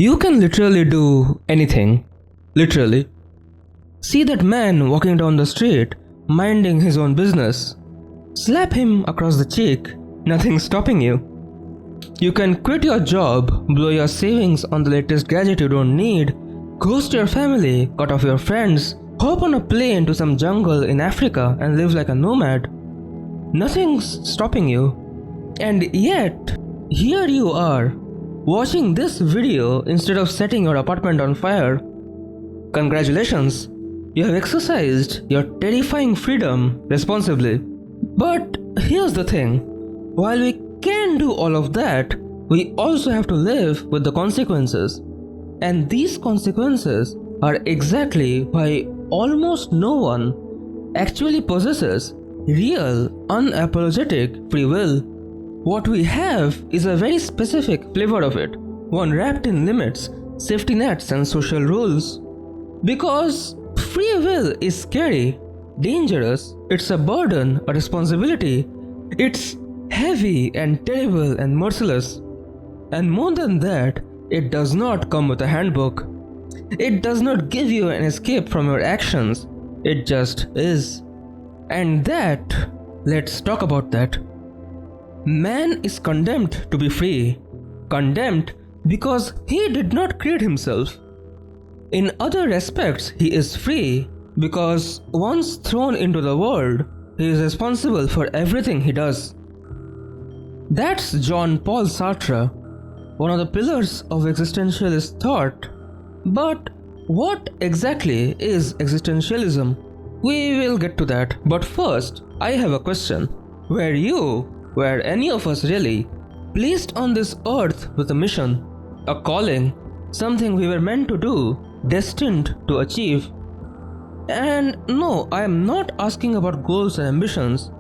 You can literally do anything. Literally. See that man walking down the street, minding his own business. Slap him across the cheek, nothing stopping you. You can quit your job, blow your savings on the latest gadget you don't need, ghost your family, cut off your friends, hop on a plane to some jungle in Africa and live like a nomad. Nothing's stopping you. And yet, here you are, watching this video instead of setting your apartment on fire. Congratulations, you have exercised your terrifying freedom responsibly. But here's the thing, while we can do all of that, we also have to live with the consequences. And these consequences are exactly why almost no one actually possesses real, unapologetic free will. What we have is a very specific flavor of it, one wrapped in limits, safety nets and social rules. Because free will is scary, dangerous, it's a burden, a responsibility, it's heavy and terrible and merciless. And more than that, it does not come with a handbook. It does not give you an escape from your actions, it just is. And let's talk about that. Man is condemned to be free. Condemned because he did not create himself. In other respects, he is free because once thrown into the world, he is responsible for everything he does. That's Jean-Paul Sartre, one of the pillars of existentialist thought. But what exactly is existentialism? We will get to that, but first, I have a question. Were any of us really, placed on this earth with a mission, a calling, something we were meant to do, destined to achieve? And no, I am not asking about goals and ambitions.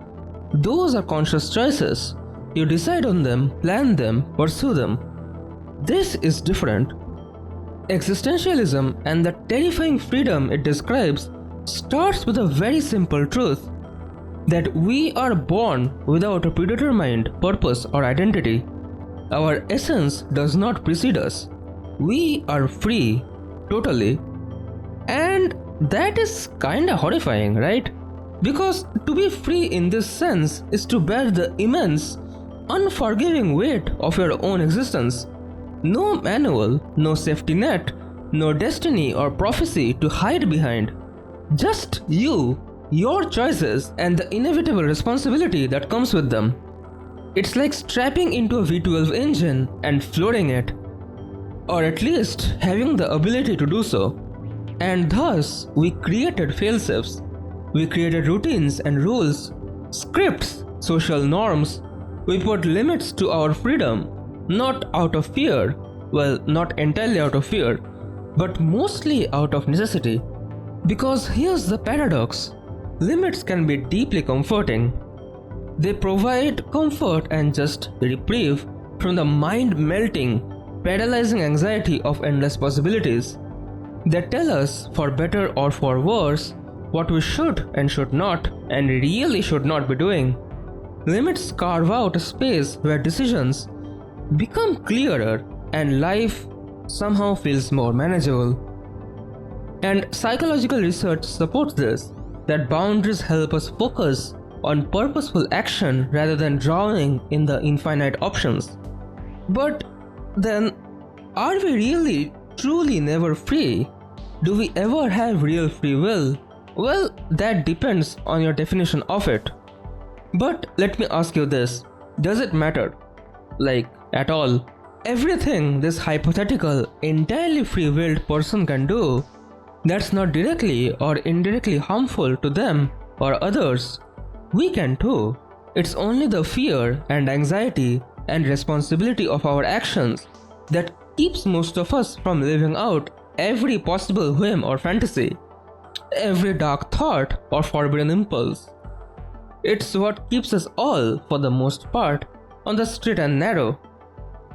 Those are conscious choices. You decide on them, plan them, pursue them. This is different. Existentialism and the terrifying freedom it describes starts with a very simple truth, that we are born without a predetermined purpose or identity. Our essence does not precede us. We are free, totally. And that is kinda horrifying, right? Because to be free in this sense is to bear the immense, unforgiving weight of your own existence. No manual, no safety net, no destiny or prophecy to hide behind. Just you, your choices, and the inevitable responsibility that comes with them. It's like strapping into a V12 engine and flooring it. Or at least having the ability to do so. And thus, we created failsafes. We created routines and rules, scripts, social norms. We put limits to our freedom, not out of fear, well, not entirely out of fear, but mostly out of necessity. Because here's the paradox, limits can be deeply comforting. They provide comfort and just reprieve from the mind-melting, paralyzing anxiety of endless possibilities. They tell us, for better or for worse, what we should and should not, and really should not be doing. Limits carve out a space where decisions become clearer and life somehow feels more manageable. And psychological research supports this, that boundaries help us focus on purposeful action rather than drowning in the infinite options. But then, are we really truly never free? Do we ever have real free will? Well, that depends on your definition of it. But let me ask you this, does it matter? Like, at all? Everything this hypothetical, entirely free-willed person can do, that's not directly or indirectly harmful to them or others, we can too. It's only the fear and anxiety and responsibility of our actions that keeps most of us from living out every possible whim or fantasy, every dark thought or forbidden impulse. It's what keeps us all, for the most part, on the straight and narrow.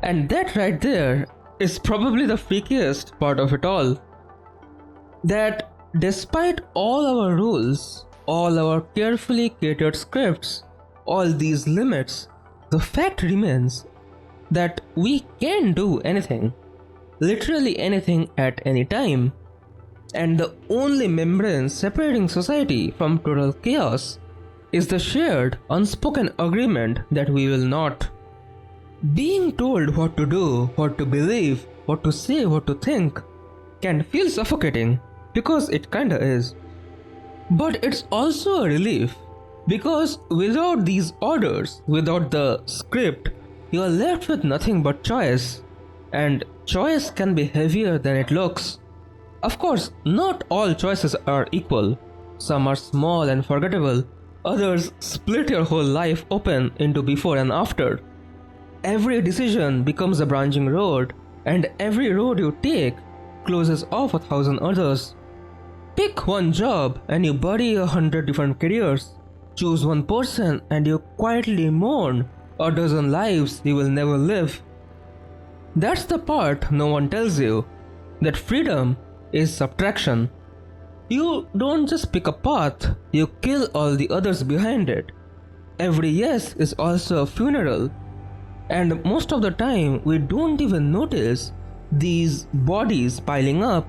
And that right there is probably the freakiest part of it all. That despite all our rules, all our carefully catered scripts, all these limits, the fact remains that we can do anything. literally anything at any time. And the only membrane separating society from total chaos is the shared, unspoken agreement that we will not. Being told what to do, what to believe, what to say, what to think can feel suffocating because it kinda is. But it's also a relief because without these orders, without the script, you are left with nothing but choice. And choice can be heavier than it looks. Of course, not all choices are equal. Some are small and forgettable, others split your whole life open into before and after. Every decision becomes a branching road, and every road you take closes off 1,000 others. Pick one job and you bury 100 different careers. Choose one person and you quietly mourn a dozen lives you will never live. That's the part no one tells you, that freedom is subtraction. You don't just pick a path, you kill all the others behind it. Every yes is also a funeral. And most of the time, we don't even notice these bodies piling up.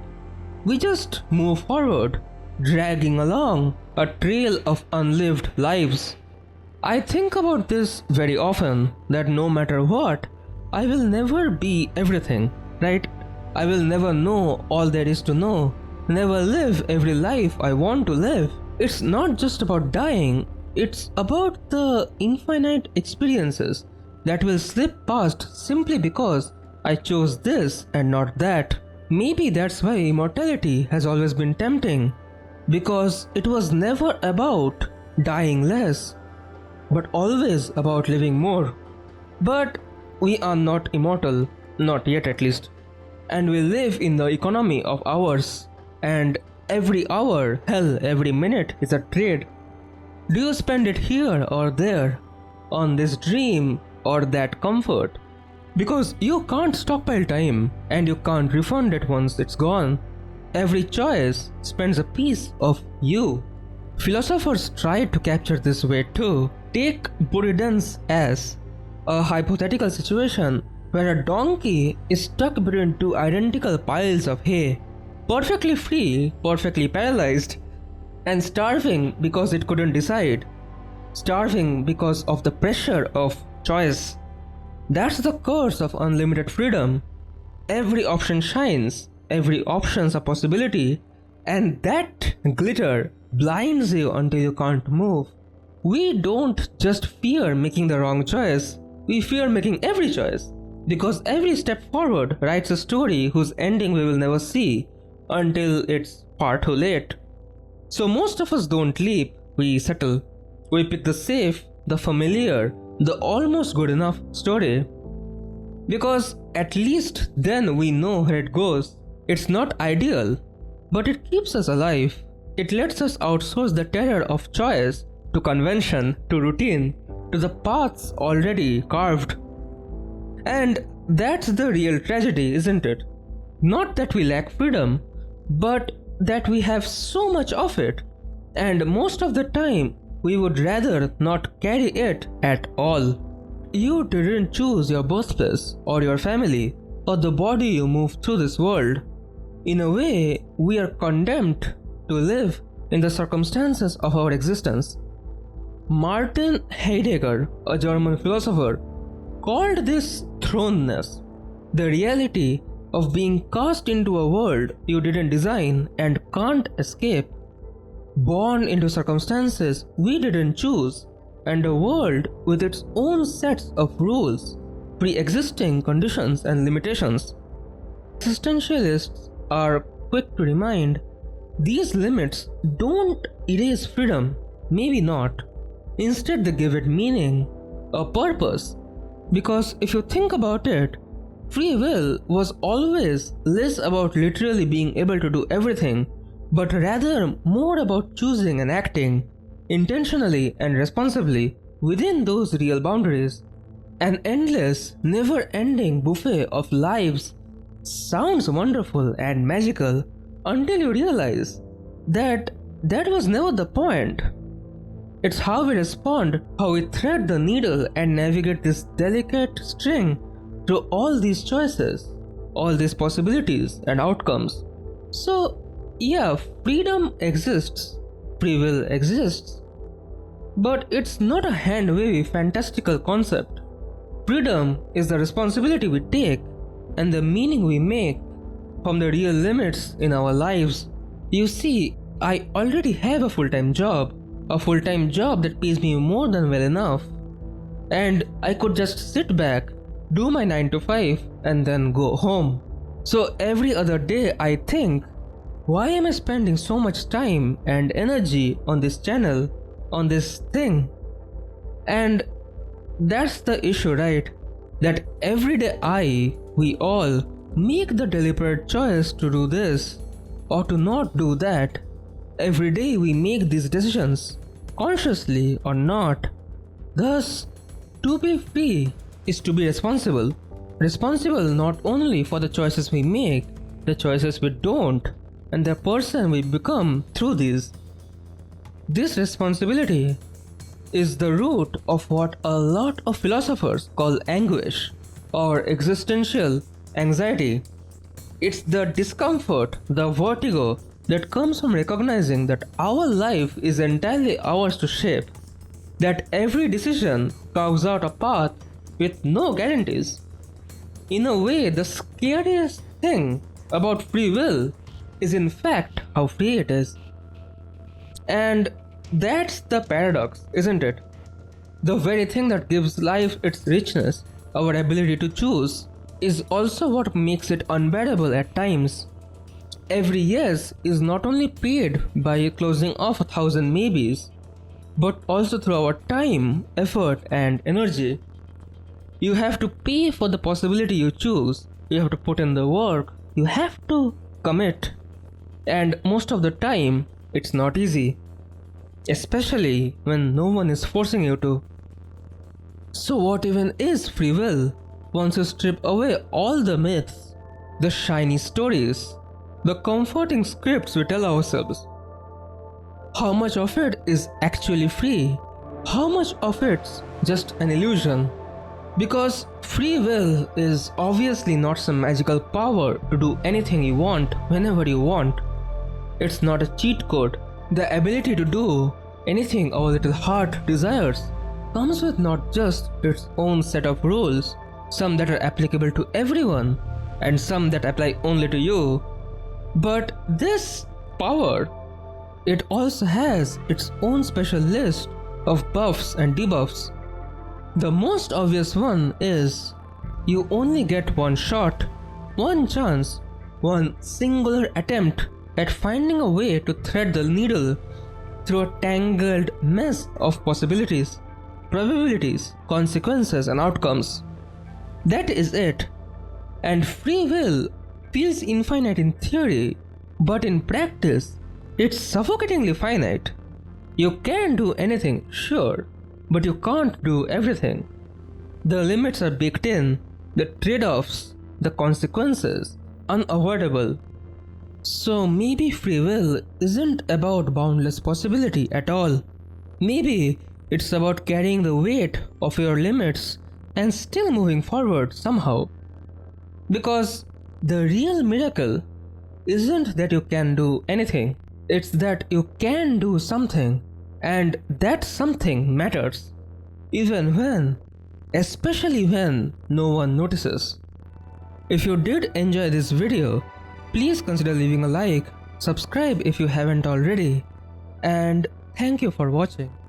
We just move forward, dragging along a trail of unlived lives. I think about this very often, that no matter what, I will never be everything, right? I will never know all there is to know, never live every life I want to live. It's not just about dying, it's about the infinite experiences that will slip past simply because I chose this and not that. Maybe that's why immortality has always been tempting, because it was never about dying less, but always about living more. But we are not immortal, not yet at least, and we live in the economy of hours, and every hour, hell, every minute is a trade. Do you spend it here or there, on this dream or that comfort? Because you can't stockpile time and you can't refund it once it's gone. Every choice spends a piece of you. Philosophers try to capture this way too. Take Buridan's as a hypothetical situation where a donkey is stuck between two identical piles of hay, perfectly free, perfectly paralyzed, and starving because it couldn't decide. Starving because of the pressure of choice. That's the curse of unlimited freedom. Every option shines, every option's a possibility, and that glitter blinds you until you can't move. We don't just fear making the wrong choice, we fear making every choice, because every step forward writes a story whose ending we will never see until it's far too late. So most of us don't leap, we settle. We pick the safe, the familiar, the almost good enough story. Because at least then we know where it goes. It's not ideal, but it keeps us alive. It lets us outsource the terror of choice to convention, to routine, to the paths already carved. And that's the real tragedy, isn't it? Not that we lack freedom, but that we have so much of it, and most of the time we would rather not carry it at all. You didn't choose your birthplace or your family or the body you move through this world. In a way, we are condemned to live in the circumstances of our existence. Martin Heidegger, a German philosopher, called this thrownness, the reality of being cast into a world you didn't design and can't escape. Born into circumstances we didn't choose, and a world with its own sets of rules, pre-existing conditions and limitations. Existentialists are quick to remind, these limits don't erase freedom, maybe not. Instead they give it meaning, a purpose. Because if you think about it, free will was always less about literally being able to do everything, but rather more about choosing and acting intentionally and responsibly within those real boundaries. An endless, never-ending buffet of lives sounds wonderful and magical until you realize that that was never the point. It's how we respond, how we thread the needle and navigate this delicate string through all these choices, all these possibilities and outcomes. So, yeah, freedom exists, free will exists, but it's not a hand-wavy fantastical concept. Freedom is the responsibility we take and the meaning we make from the real limits in our lives. You see, I already have a full-time job that pays me more than well enough. And I could just sit back, do my 9 to 5 and then go home. So every other day I think, why am I spending so much time and energy on this channel, on this thing? And that's the issue, right? That every day we all make the deliberate choice to do this or to not do that. Every day we make these decisions, consciously or not. Thus, to be free is to be responsible. Responsible not only for the choices we make, the choices we don't, and the person we become through these. This responsibility is the root of what a lot of philosophers call anguish or existential anxiety. It's the discomfort, the vertigo that comes from recognizing that our life is entirely ours to shape, that every decision carves out a path with no guarantees. In a way, the scariest thing about free will is in fact how free it is. And that's the paradox, isn't it? The very thing that gives life its richness, our ability to choose, is also what makes it unbearable at times. Every yes is not only paid by closing off 1,000 maybes, but also through our time, effort, and energy. You have to pay for the possibility you choose, you have to put in the work, you have to commit. And most of the time, it's not easy. Especially when no one is forcing you to. So what even is free will? Once you strip away all the myths, the shiny stories, the comforting scripts we tell ourselves. How much of it is actually free? How much of it's just an illusion? Because free will is obviously not some magical power to do anything you want whenever you want. It's not a cheat code. The ability to do anything our little heart desires comes with not just its own set of rules, some that are applicable to everyone and some that apply only to you, but this power, it also has its own special list of buffs and debuffs. The most obvious one is you only get one shot, one chance, one singular attempt at finding a way to thread the needle through a tangled mess of possibilities, probabilities, consequences, and outcomes. That is it. And free will feels infinite in theory, but in practice, it's suffocatingly finite. You can do anything, sure, but you can't do everything. The limits are baked in, the trade-offs, the consequences, unavoidable. So maybe free will isn't about boundless possibility at all. Maybe it's about carrying the weight of your limits and still moving forward somehow. Because the real miracle isn't that you can do anything, it's that you can do something, and that something matters. Even when, especially when no one notices. If you did enjoy this video, please consider leaving a like, subscribe if you haven't already, and thank you for watching.